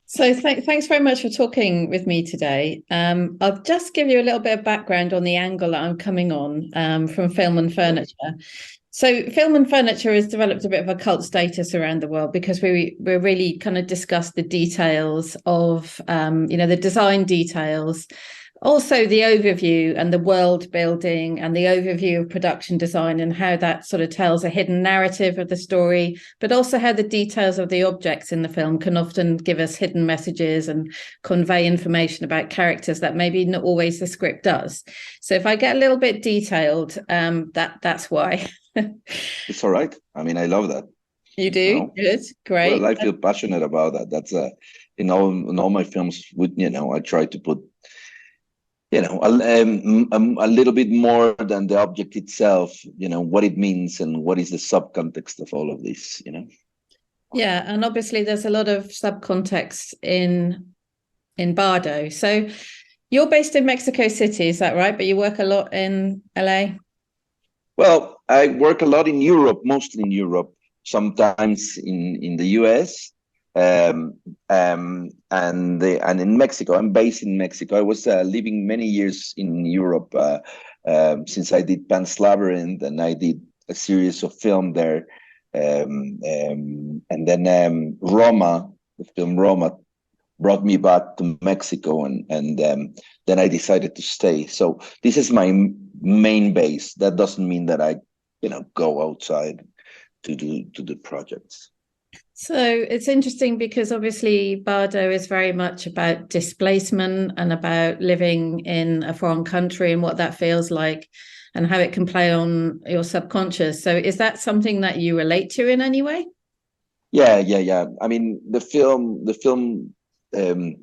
So thanks very much for talking with me today. I'll just give you a little bit of background on the angle that I'm coming on from film and furniture. So film and furniture has developed a bit of a cult status around the world because we really kind of discuss the details of the design details, also the overview and the world building and the overview of production design and how that sort of tells a hidden narrative of the story, but also how the details of the objects in the film can often give us hidden messages and convey information about characters that maybe not always the script does. So if I get a little bit detailed, that's why. It's all right. I mean, I love that. You do? No, Good, well, great. I feel passionate about that. That's in all my films. I try to put a little bit more than the object itself. What it means and what is the subcontext of all of this. Yeah, and obviously there's a lot of subcontext in Bardo. So you're based in Mexico City, is that right? But you work a lot in LA? Well, I work a lot in Europe, mostly in Europe, sometimes in the US, and in Mexico. I'm based in Mexico. I was living many years in Europe since I did Pan's Labyrinth, and I did a series of film there. And then Roma, the film Roma, brought me back to Mexico, and then I decided to stay. So this is my main base. That doesn't mean that I, go outside to the projects. So it's interesting because obviously Bardo is very much about displacement and about living in a foreign country and what that feels like and how it can play on your subconscious. So is that something that you relate to in any way? Yeah, yeah, yeah. I mean, the film, um,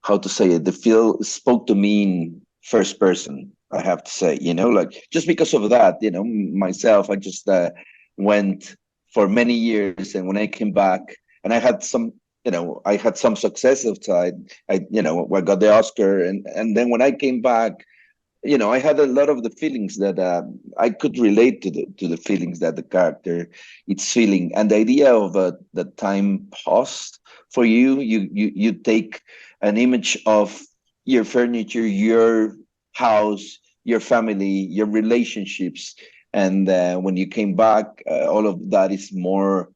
how to say it? The film spoke to me in first person. I have to say, like just because of that, myself, I just went for many years, and when I came back, and I had some success outside. I got the Oscar, and then when I came back, I had a lot of the feelings that I could relate to the feelings that the character it's feeling, and the idea of the time paused for you. You take an image of your furniture, your house, your family, your relationships, and when you came back, all of that is more.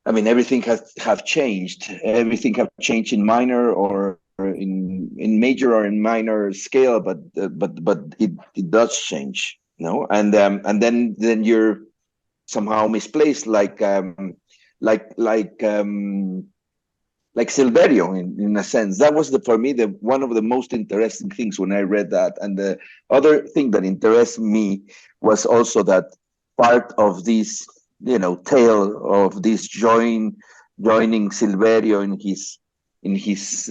I mean, everything has have changed. Everything have changed in minor or in major or in minor scale, but it does change, and then you're somehow misplaced, like like um, like Silverio in a sense. That was the for me the one of the most interesting things when I read that. And the other thing that interests me was also that part of this, tale of this joining Silverio in his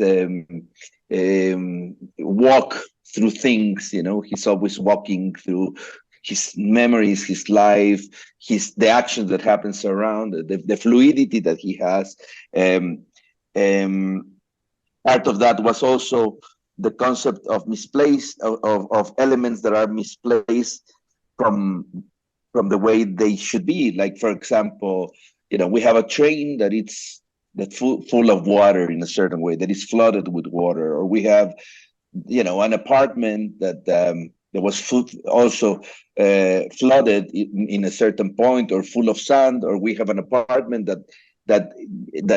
walk through things. He's always walking through his memories, his life, the actions that happens around, the fluidity that he has. Um, um, Part of that was also the concept of misplaced of elements that are misplaced from from the way they should be. Like, for example, we have a train that full of water in a certain way, that is flooded with water, or we have an apartment that was also flooded in a certain point, or full of sand, or we have an apartment that that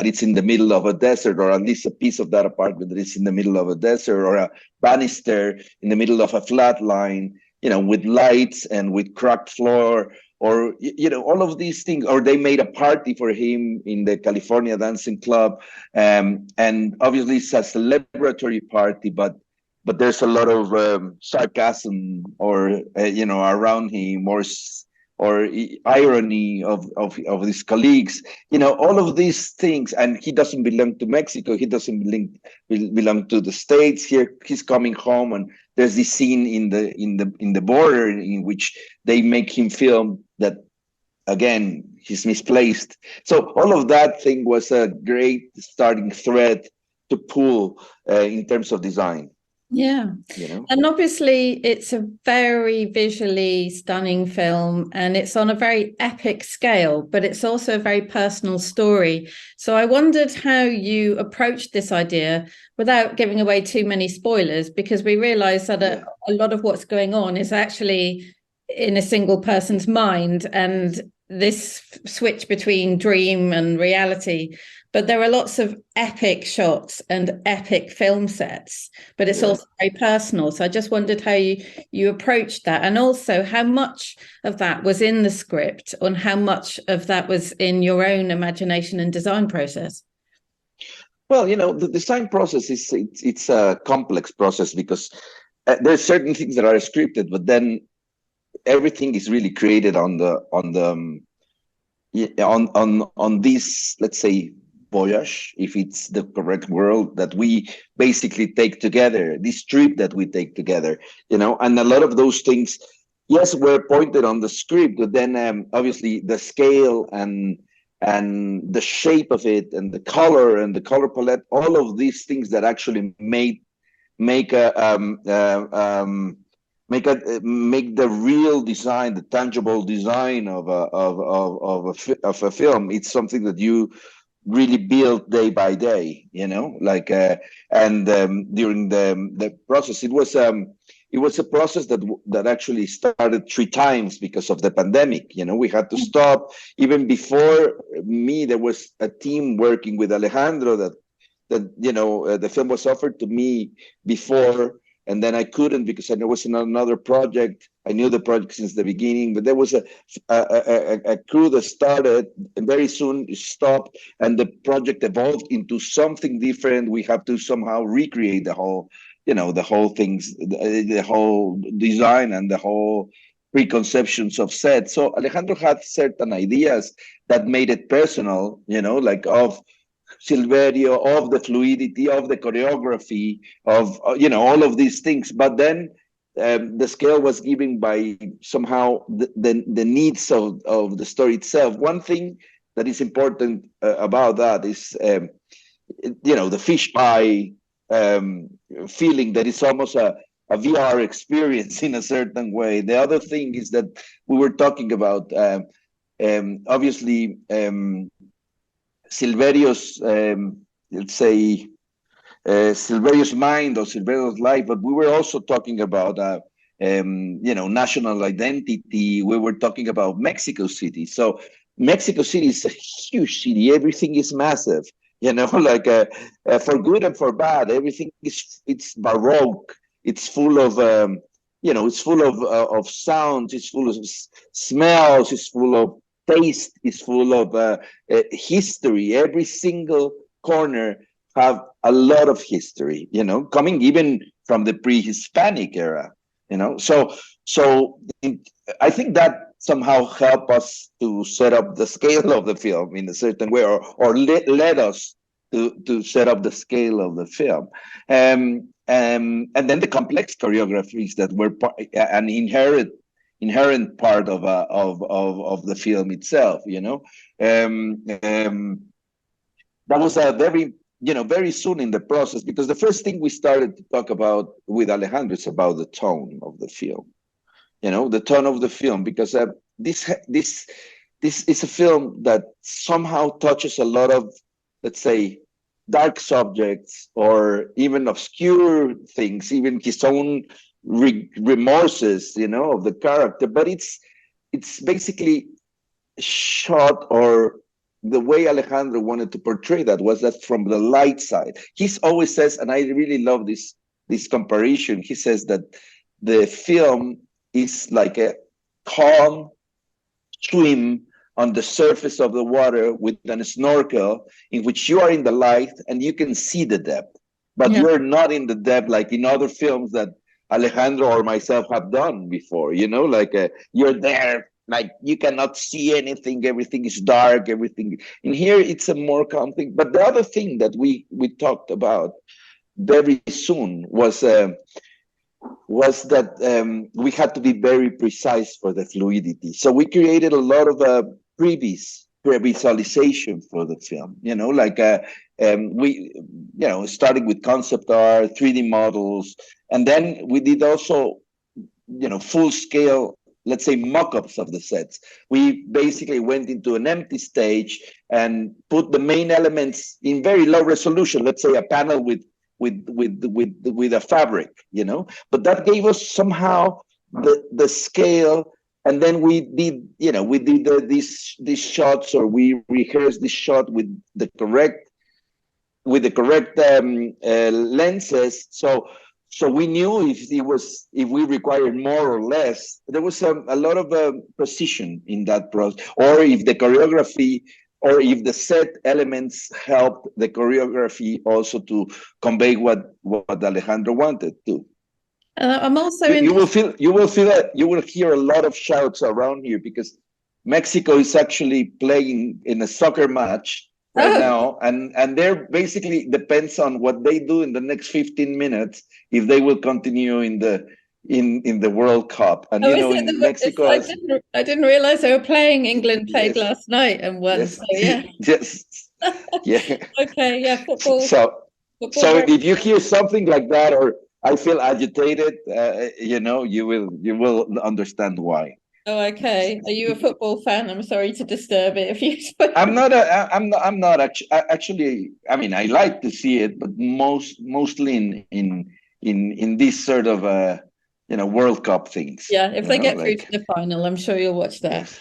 it's in the middle of a desert, or at least a piece of that apartment that is in the middle of a desert, or a banister in the middle of a flat line, with lights and with cracked floor, or all of these things. Or they made a party for him in the California Dancing Club, and obviously it's a celebratory party, but there's a lot of sarcasm, or around him, or irony of his colleagues, all of these things. And he doesn't belong to Mexico. He doesn't belong to the States. Here he's coming home, and there's this scene in the border in which they make him feel that again he's misplaced. So all of that thing was a great starting thread to pull in terms of design. Yeah. you know. And obviously, it's a very visually stunning film and it's on a very epic scale, but it's also a very personal story. So I wondered how you approached this idea without giving away too many spoilers, because we realize that a lot of what's going on is actually in a single person's mind, and this switch between dream and reality. But there are lots of epic shots and epic film sets, but it's also very personal. So I just wondered how you approached that, and also how much of that was in the script and how much of that was in your own imagination and design process. Well, the design process it's a complex process because there's certain things that are scripted, but then everything is really created on this, let's say, voyage, if it's the correct word, that we basically take together, this trip that we take together, and a lot of those things, yes, were pointed on the script, but then obviously the scale and the shape of it and the color palette, all of these things that actually make a make the real design, the tangible design of a film. It's something that you really build day by day, and during the process, it was a process that actually started 3 times because of the pandemic. We had to stop. Even before me, there was a team working with Alejandro that the film was offered to me before, and then I couldn't because I was in another project. I knew the project since the beginning, but there was a crew that started and very soon stopped, and the project evolved into something different. We have to somehow recreate the whole, the whole things, the whole design and the whole preconceptions of set. So Alejandro had certain ideas that made it personal, like of Silverio, of the fluidity, of the choreography, of all of these things. But then the scale was given by somehow the needs of the story itself. One thing that is important about that is the fish eye feeling that it's almost a VR experience in a certain way. The other thing is that we were talking about obviously. Silverio's, let's say, Silverio's mind or Silverio's life, but we were also talking about, national identity. We were talking about Mexico City. So Mexico City is a huge city. Everything is massive, like for good and for bad. Everything it's baroque. It's full of, it's full of sounds. It's full of smells. It's full of taste, is full of history. Every single corner have a lot of history, coming even from the pre-Hispanic era, So I think that somehow helped us to set up the scale of the film in a certain way, or led us to set up the scale of the film. And then the complex choreographies that were an inherent part of the film itself. That was a very soon in the process, because the first thing we started to talk about with Alejandro is about the tone of the film. The tone of the film, because this is a film that somehow touches a lot of, let's say, dark subjects or even obscure things, even his own remorses, of the character. But it's basically shot, or the way Alejandro wanted to portray that was that from the light side. He always says, and I really love this comparison, he says that the film is like a calm swim on the surface of the water with a snorkel, in which you are in the light and you can see the depth, but you're not in the depth like in other films that Alejandro or myself have done before, you're there, like you cannot see anything, everything is dark, everything. In here, it's a more calm thing. But the other thing that we talked about very soon was that we had to be very precise for the fluidity. So we created a lot of pre-visualization for the film, we, starting with concept art, 3D models, And then we did also, full scale, let's say, mock-ups of the sets. We basically went into an empty stage and put the main elements in very low resolution. Let's say a panel with a fabric, But that gave us somehow the scale. And then we did, these shots, or we rehearsed this shot with the correct lenses. So we knew if we required more or less. There was a lot of precision in that process, or if the choreography, or if the set elements helped the choreography also to convey what Alejandro wanted to. I'm also you will hear a lot of shouts around here, because Mexico is actually playing in a soccer match right now, and they're basically depends on what they do in the next 15 minutes if they will continue in the World Cup. And in Mexico, I didn't realize they were playing. England played last night and won. Yes, so yeah. Yes. Yeah. Okay, yeah, football. So if you hear something like that, or I feel agitated, you will understand why. Oh, okay. Are you a football fan? I'm sorry to disturb it. If you, I'm not actually. I mean, I like to see it, but mostly in this sort of World Cup things. Yeah, if they get through to the final, I'm sure you'll watch that.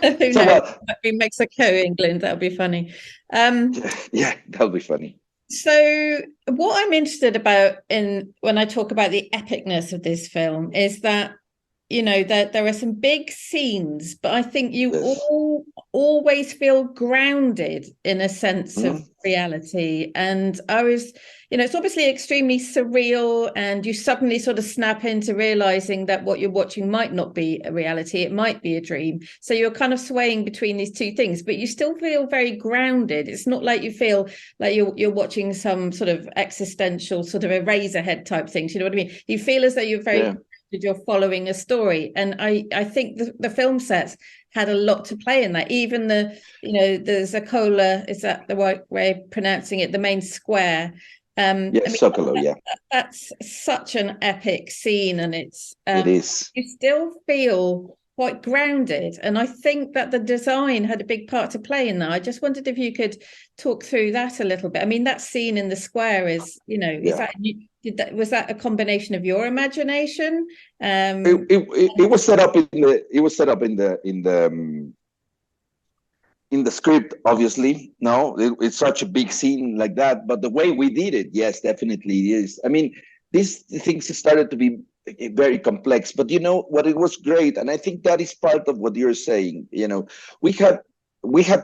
Yes. Who knows? Might be Mexico, England. That'll be funny. Yeah, that'll be funny. So what I'm interested about when I talk about the epicness of this film is that there are some big scenes, but I think you all always feel grounded in a sense of reality. And I was, it's obviously extremely surreal, and you suddenly sort of snap into realizing that what you're watching might not be a reality, it might be a dream. So you're kind of swaying between these two things, but you still feel very grounded. It's not like you feel like you're watching some sort of existential sort of Eraserhead type things. You know what I mean? You feel as though you're very you're following a story, and I think the film sets had a lot to play in that. Even the Zacola, is that the right way of pronouncing it, the main square? Zocalo, that's such an epic scene, and it is. You still feel quite grounded, and I think that the design had a big part to play in that. I just wondered if you could talk through that a little bit. I mean, that scene in the square is, was that a combination of your imagination? It was set up in the script, obviously. No, it's such a big scene like that, but the way we did it, yes, definitely is. I mean, these things started to be very complex, but what, it was great, and I think that is part of what you're saying. We had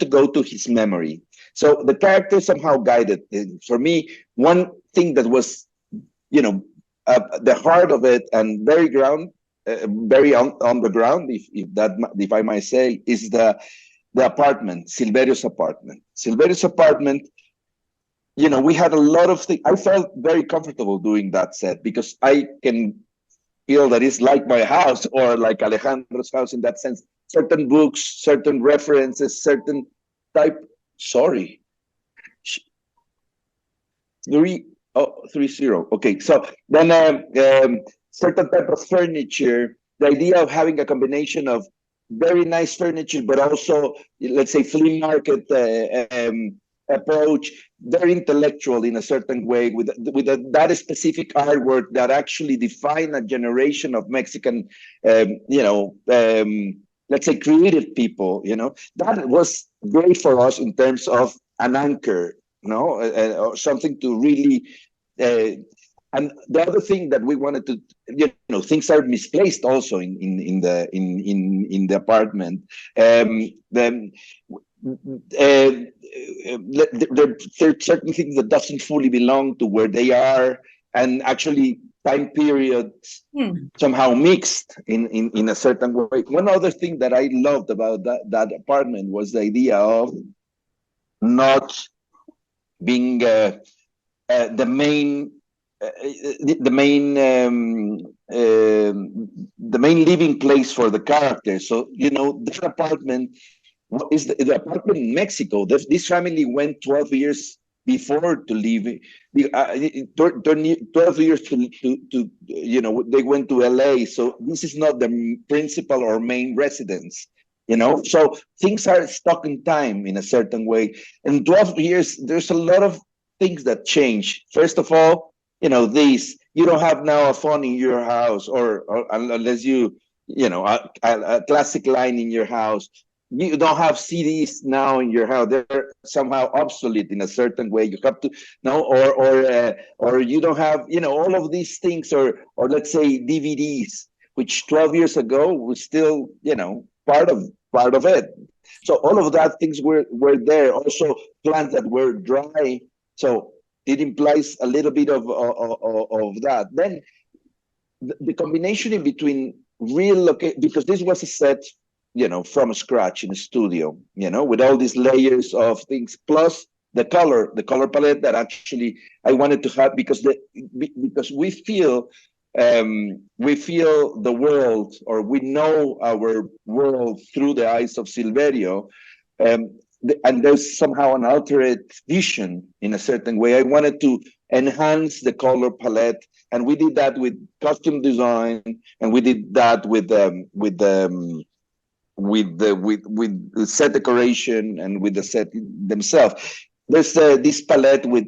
to go to his memory, so the character somehow guided it. For me, one thing that was the heart of it, and very on the ground, if I might say, is the apartment, Silverio's apartment. We had a lot of things. I felt very comfortable doing that set, because I can feel that it's like my house, or like Alejandro's house in that sense. Certain books, certain references, certain type. Sorry. 330. Okay, so then certain type of furniture. The idea of having a combination of very nice furniture, but also, let's say, flea market approach, very intellectual in a certain way, with that specific artwork that actually defined a generation of Mexican, let's say, creative people. That was great for us in terms of an anchor, or something to really. And the other thing that we wanted to, things are misplaced also in the apartment. There are certain things that doesn't fully belong to where they are, and actually time periods somehow mixed in a certain way. One other thing that I loved about that apartment was the idea of not being the main living place for the character. So that apartment is the apartment in Mexico. This family went 12 years before to leave. 12 years to they went to LA. So this is not the principal or main residence, So things are stuck in time in a certain way. In 12 years, there's a lot of things that change. First of all, you don't have now a phone in your house, or unless a classic line in your house. You don't have CDs now in your house. They're somehow obsolete in a certain way. You have to or you don't have all of these things, or let's say DVDs, which 12 years ago was still part of it. So all of that things were there. Also plants that were dry. So it implies a little bit of that. Then the combination in between real location, because this was a set from scratch in a studio, with all these layers of things, plus the color palette that actually I wanted to have, because we feel the world, or we know our world through the eyes of Silverio, and there's somehow an altered vision in a certain way. I wanted to enhance the color palette, and we did that with costume design, and we did that with set decoration and with the set themselves. There's this palette with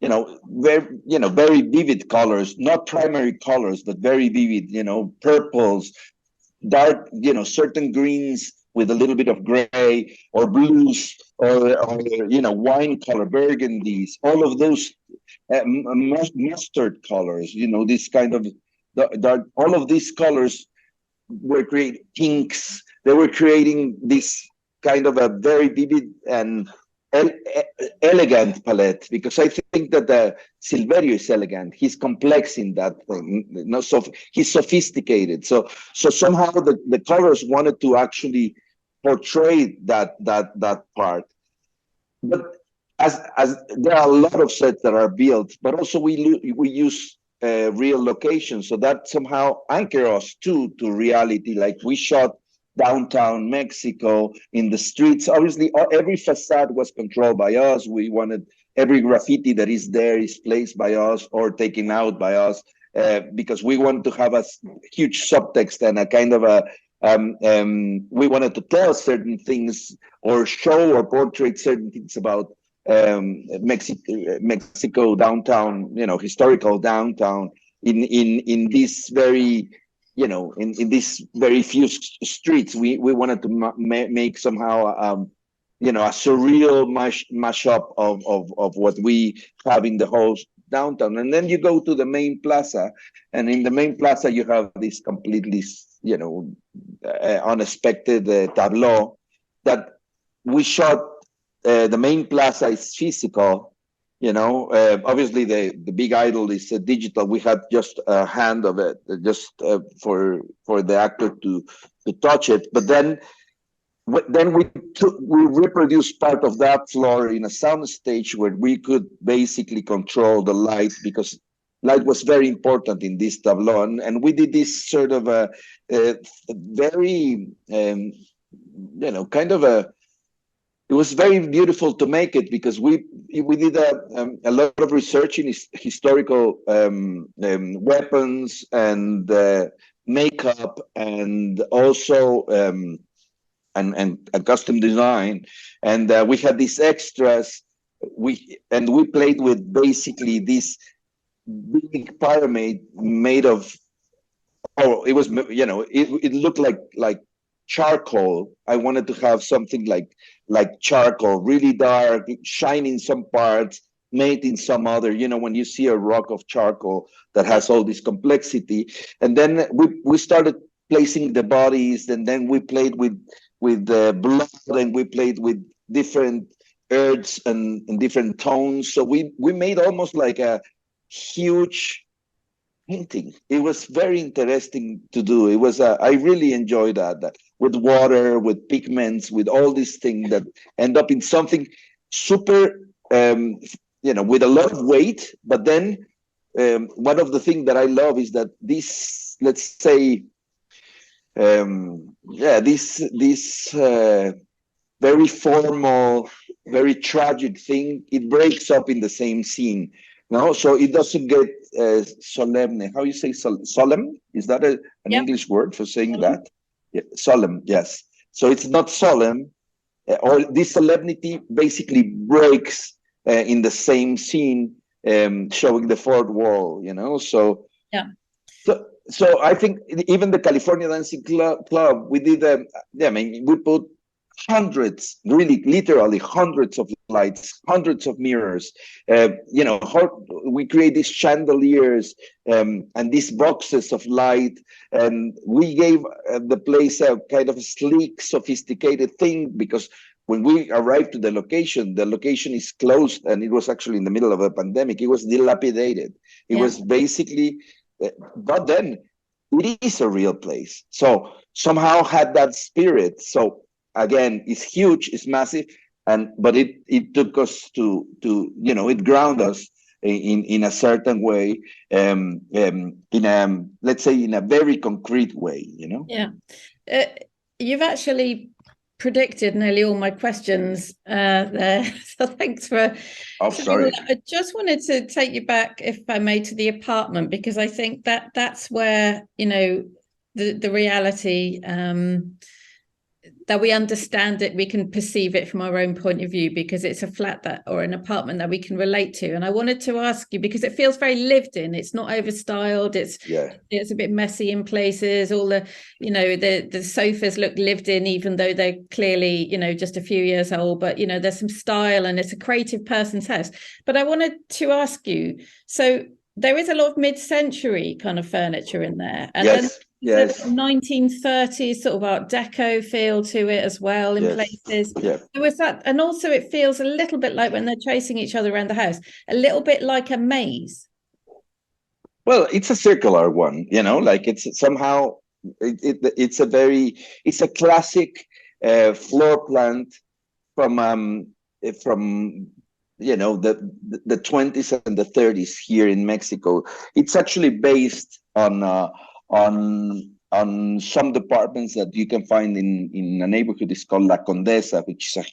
very vivid colors, not primary colors, but very vivid, purples, dark, certain greens with a little bit of gray or blues, or wine color, burgundies, all of those mustard colors, this kind of dark, all of these colors were creating pinks. They were creating this kind of a very vivid and elegant palette, because I think that the Silverio is elegant. He's complex in that thing. So he's sophisticated. So somehow the colors wanted to actually portray that part. But as there are a lot of sets that are built, but also we use real locations, so that somehow anchor us to reality. Like we shot downtown Mexico in the streets. Obviously, every facade was controlled by us. We wanted every graffiti that is there is placed by us or taken out by us, because we wanted to have a huge subtext and a kind of a we wanted to tell certain things or show or portray certain things about Mexico downtown, historical downtown in this very, in these very few streets. We wanted to make somehow, a surreal mashup of what we have in the whole downtown. And then you go to the main plaza, and in the main plaza you have this completely, unexpected tableau that we shot. The main plaza is physical, obviously the big idol is digital. We had just a hand of it, just for the actor to touch it. But then we reproduced part of that floor in a sound stage where we could basically control the light, because light was very important in this tableau. And we did this sort of a very, kind of it was very beautiful to make it, because we did a lot of research in historical weapons and makeup, and also and custom design, and we had these extras. We played with basically this big pyramid made of, it was, it looked like charcoal. I wanted to have something like charcoal, really dark, shine in some parts, made in some other, when you see a rock of charcoal that has all this complexity. And then we started placing the bodies, and then we played with the blood, and we played with different earths and different tones. So we made almost like a huge painting. It was very interesting to do. It was I really enjoyed that with water, with pigments, with all these things that end up in something super, with a lot of weight. But then one of the things that I love is that this, let's say, that very formal, very tragic thing, it breaks up in the same scene. No, so it doesn't get solemn. How you say solemn? Is that an Yep. English word for saying Solemn. that? Yeah, solemn, yes. So it's not solemn, or this solemnity basically breaks in the same scene, showing the fourth wall. So Yeah. so I think even the California Dancing Club, we did. I mean, we put hundreds, really, literally hundreds of lights, hundreds of mirrors. We create these chandeliers and these boxes of light, and we gave the place a kind of sleek, sophisticated thing, because when we arrived to the location is closed, and it was actually in the middle of a pandemic. It was dilapidated. It was basically, but then it is a real place. So somehow had that spirit. So again, it's huge, it's massive, but it took us to it ground us in a certain way, let's say in a very concrete way. Yeah. You've actually predicted nearly all my questions there. So thanks for. Sorry. I just wanted to take you back, if I may, to the apartment, because I think that's where, the reality, that we understand it, we can perceive it from our own point of view, because it's a flat or an apartment that we can relate to. And I wanted to ask you, because it feels very lived in. It's not overstyled. It's a bit messy in places. All the, the sofas look lived in, even though they're clearly, just a few years old. But, there's some style, and it's a creative person's house. But I wanted to ask you, so there is a lot of mid-century kind of furniture in there. And then Yes. 1930s sort of Art Deco feel to it as well in places. Yeah. There was that, and also it feels a little bit like, when they're chasing each other around the house, a little bit like a maze. Well, it's a circular one, like it's somehow it's a classic floor plan from the 20s and the 30s here in Mexico. It's actually based on some departments that you can find in a neighborhood. It's called La Condesa, which is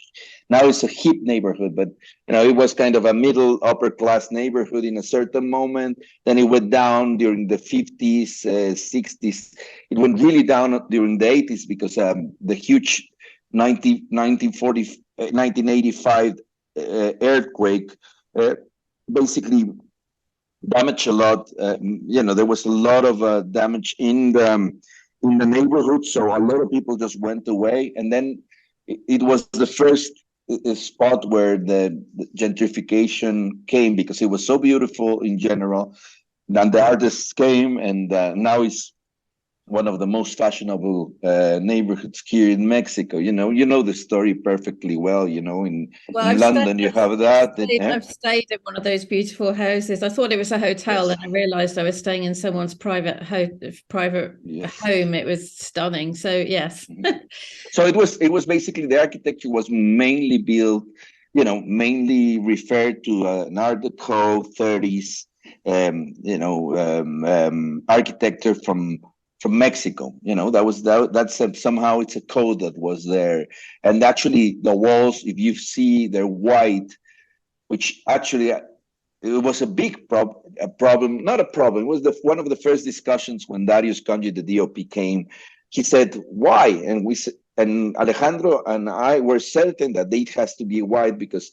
now it's a hip neighborhood, but it was kind of a middle upper class neighborhood in a certain moment. Then it went down during the 50s, 60s. It went really down during the 80s because the huge 1985 earthquake basically damaged a lot. There was a lot of damage in the neighborhood, so a lot of people just went away. And then it was the first spot where the gentrification came, because it was so beautiful in general. And the artists came, and now it's one of the most fashionable neighborhoods here in Mexico. You know the story perfectly well. In London you have that. I've stayed in one of those beautiful houses. I thought it was a hotel, and I realized I was staying in someone's private home. It was stunning. So yes. So it was basically, the architecture was mainly built, mainly referred to an Art Deco 30s, architecture from Mexico. That's somehow it's a code that was there. And actually the walls, if you see, they're white, which actually it was a big problem, not a problem. It was one of the first discussions when Darius Conji, the DOP, came. He said, why? And Alejandro and I were certain that it has to be white, because,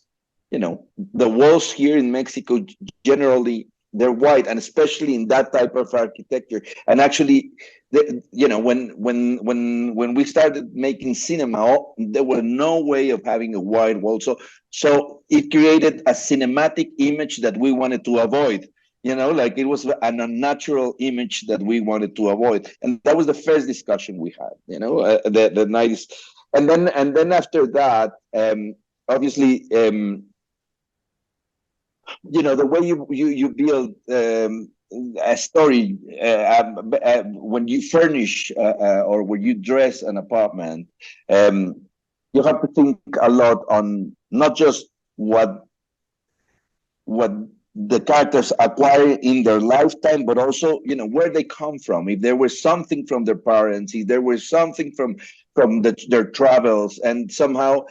the walls here in Mexico generally, they're white, and especially in that type of architecture. And actually, when we started making cinema, there was no way of having a white wall. So it created a cinematic image that we wanted to avoid. Like it was an unnatural image that we wanted to avoid, and that was the first discussion we had. The 90s, and then after that, obviously. The way you build a story when you furnish or when you dress an apartment, you have to think a lot on not just what the characters acquire in their lifetime, but also where they come from. If there was something from their parents, if there was something from their travels, and somehow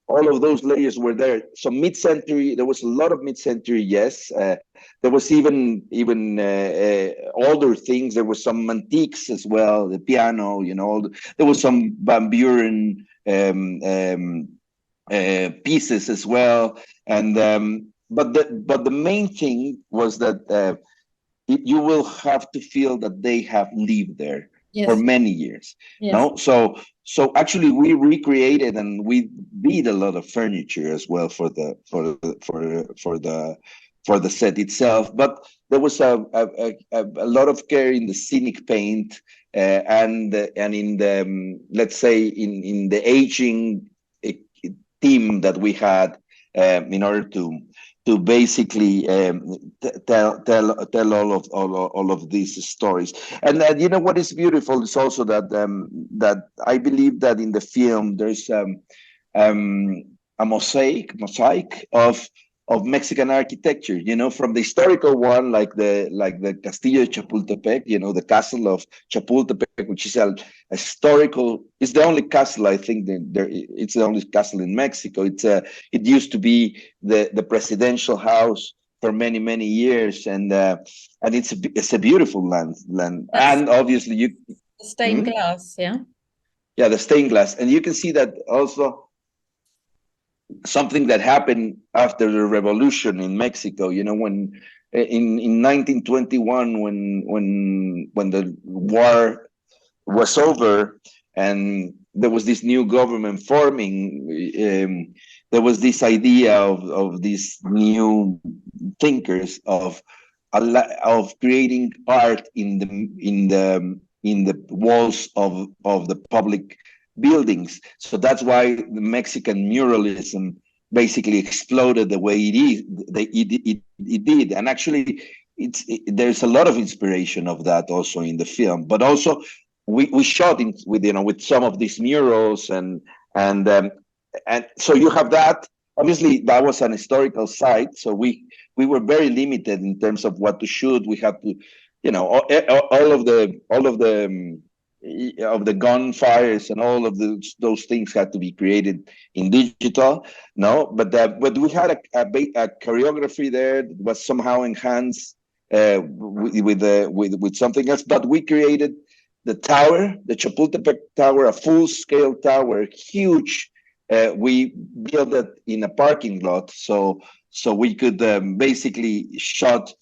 all of those layers were there. So mid-century, there was a lot of mid-century, yes. There was even older things. There were some antiques as well, the piano, there was some Van Buren pieces as well. And but the main thing was that you will have to feel that they have lived there for Yes. many years. Yes. No, so actually we recreated and we did a lot of furniture as well for the set itself. But there was a lot of care in the scenic paint and in the let's say in the aging team that we had in order to basically tell all of these stories. And what is beautiful is also that that I believe that in the film there's a mosaic of Mexican architecture, from the historical one, like the Castillo de Chapultepec, the castle of Chapultepec, which is a historical. It's the only castle, I think, it's the only castle in Mexico. It used to be the presidential house for many years, and it's a beautiful land. And obviously stained glass, yeah. Yeah, the stained glass, and you can see that also. Something that happened after the revolution in Mexico, when in 1921, when the war was over and there was this new government forming, there was this idea of these new thinkers of creating art in the walls of the public buildings. So that's why the Mexican muralism basically exploded the way it is. It did, and actually, there's a lot of inspiration of that also in the film. But also, we shot with some of these murals, and so you have that. Obviously, that was an historical site, so we were very limited in terms of what to shoot. We had to, all of the gunfires and all of those things had to be created in digital. No, but we had a choreography there that was somehow enhanced with something else. But we created the tower, the Chapultepec Tower, a full-scale tower, huge. We built it in a parking lot, so we could basically shot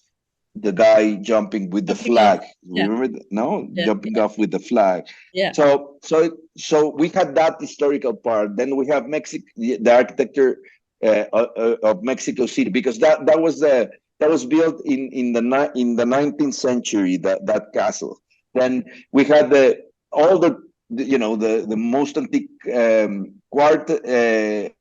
the guy jumping with the flag. Yeah. Remember? Jumping off with the flag. Yeah. So we had that historical part. Then we have the architecture of Mexico City, because that was built in the 19th century. That castle. Then we had all the most antique quartieri,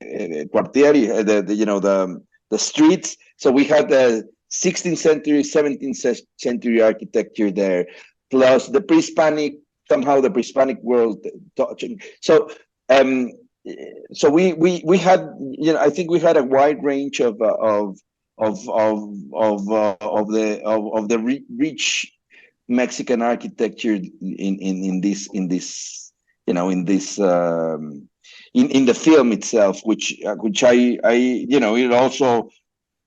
the streets. So we had the 16th century, 17th century architecture there, plus the pre-Hispanic, somehow the pre-Hispanic world touching. So we had, I think we had a wide range of the rich Mexican architecture in the film itself, which I it also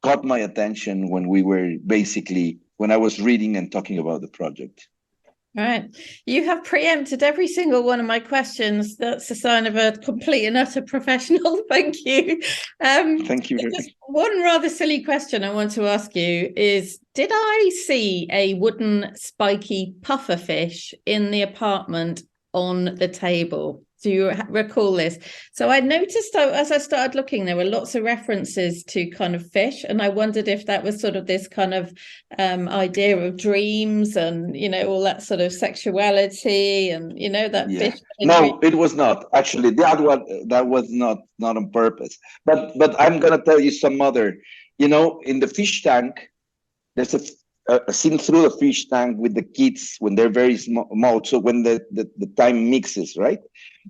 caught my attention when I was reading and talking about the project. All right. You have preempted every single one of my questions. That's a sign of a complete and utter professional. Thank you. Thank you. Just one rather silly question I want to ask you is, did I see a wooden spiky puffer fish in the apartment on the table? Do you recall this? So I noticed as I started looking, there were lots of references to kind of fish, and I wondered if that was sort of this kind of idea of dreams and all that sort of sexuality and that fish. No, it was not actually. That was not on purpose. But I'm gonna tell you some other. In the fish tank, there's a scene through the fish tank with the kids when they're very small. So when the time mixes, right?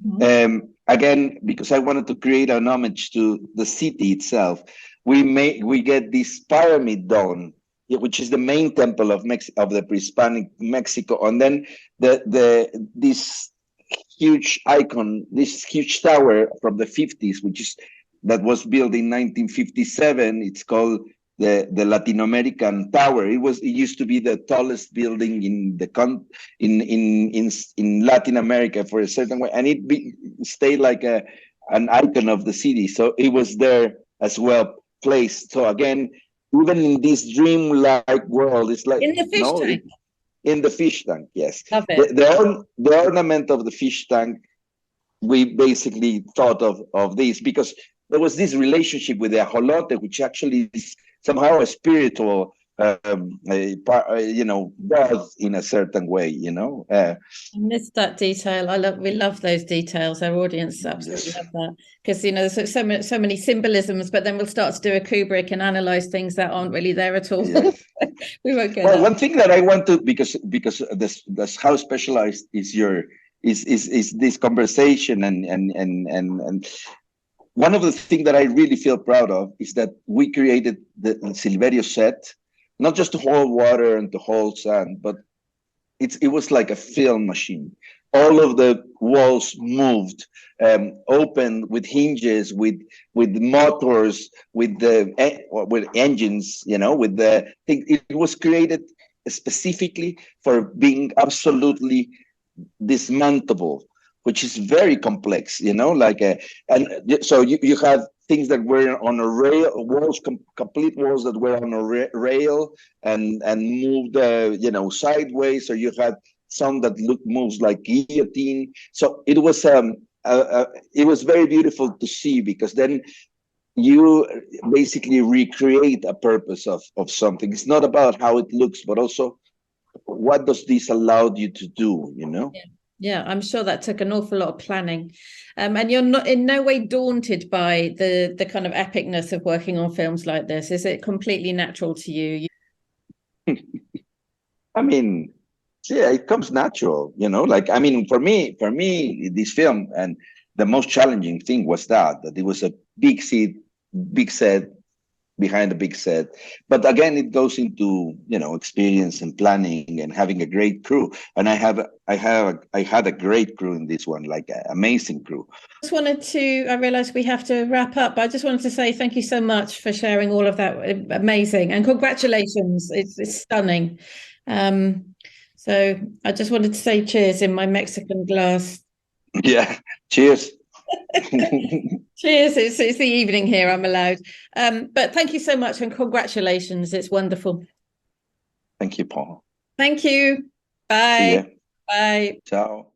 Mm-hmm. Again, because I wanted to create an homage to the city itself, we get this pyramid dome, which is the main temple of the pre-Hispanic Mexico, and then this huge icon, this huge tower from the 50s, which is that was built in 1957. It's called the Latin American Tower. It used to be the tallest building in the in Latin America for a certain way, and stayed like an icon of the city. So it was there as well placed. So again, even in this dream-like world, it's like In the fish tank. In the fish tank, yes. Love it. The ornament of the fish tank, we basically thought of this because there was this relationship with the ajolote, which actually is somehow a spiritual, God in a certain way, I missed that detail. We love those details. Our audience absolutely love that because there's so many symbolisms, but then we'll start to do a Kubrick and analyze things that aren't really there at all. Yes. We won't go. Well, one thing that I want to because that's how specialized is this conversation and one of the things that I really feel proud of is that we created the Silverio set, not just to hold water and to hold sand, but it was like a film machine. All of the walls moved, open with hinges, with motors, with engines. With the thing. It was created specifically for being absolutely dismantleable, which is very complex. And so you have things that were on a rail, complete walls that were on a rail and moved, sideways, or you had some that moves like guillotine. So it was very beautiful to see because then you basically recreate a purpose of something. It's not about how it looks, but also what does this allow you to do, Yeah, I'm sure that took an awful lot of planning. And you're not in no way daunted by the kind of epicness of working on films like this. Is it completely natural to you? I mean, yeah, it comes natural, for me, this film, and the most challenging thing was that it was a big set behind a big set. But again, it goes into, experience and planning and having a great crew. And I had a great crew in this one, like an amazing crew. I realized we have to wrap up, but I just wanted to say thank you so much for sharing all of that. Amazing. And congratulations. It's stunning. So I just wanted to say cheers in my Mexican glass. Yeah. Cheers. Cheers. It's the evening here. I'm allowed. But thank you so much and congratulations. It's wonderful. Thank you, Paul. Thank you. Bye. Bye. Ciao.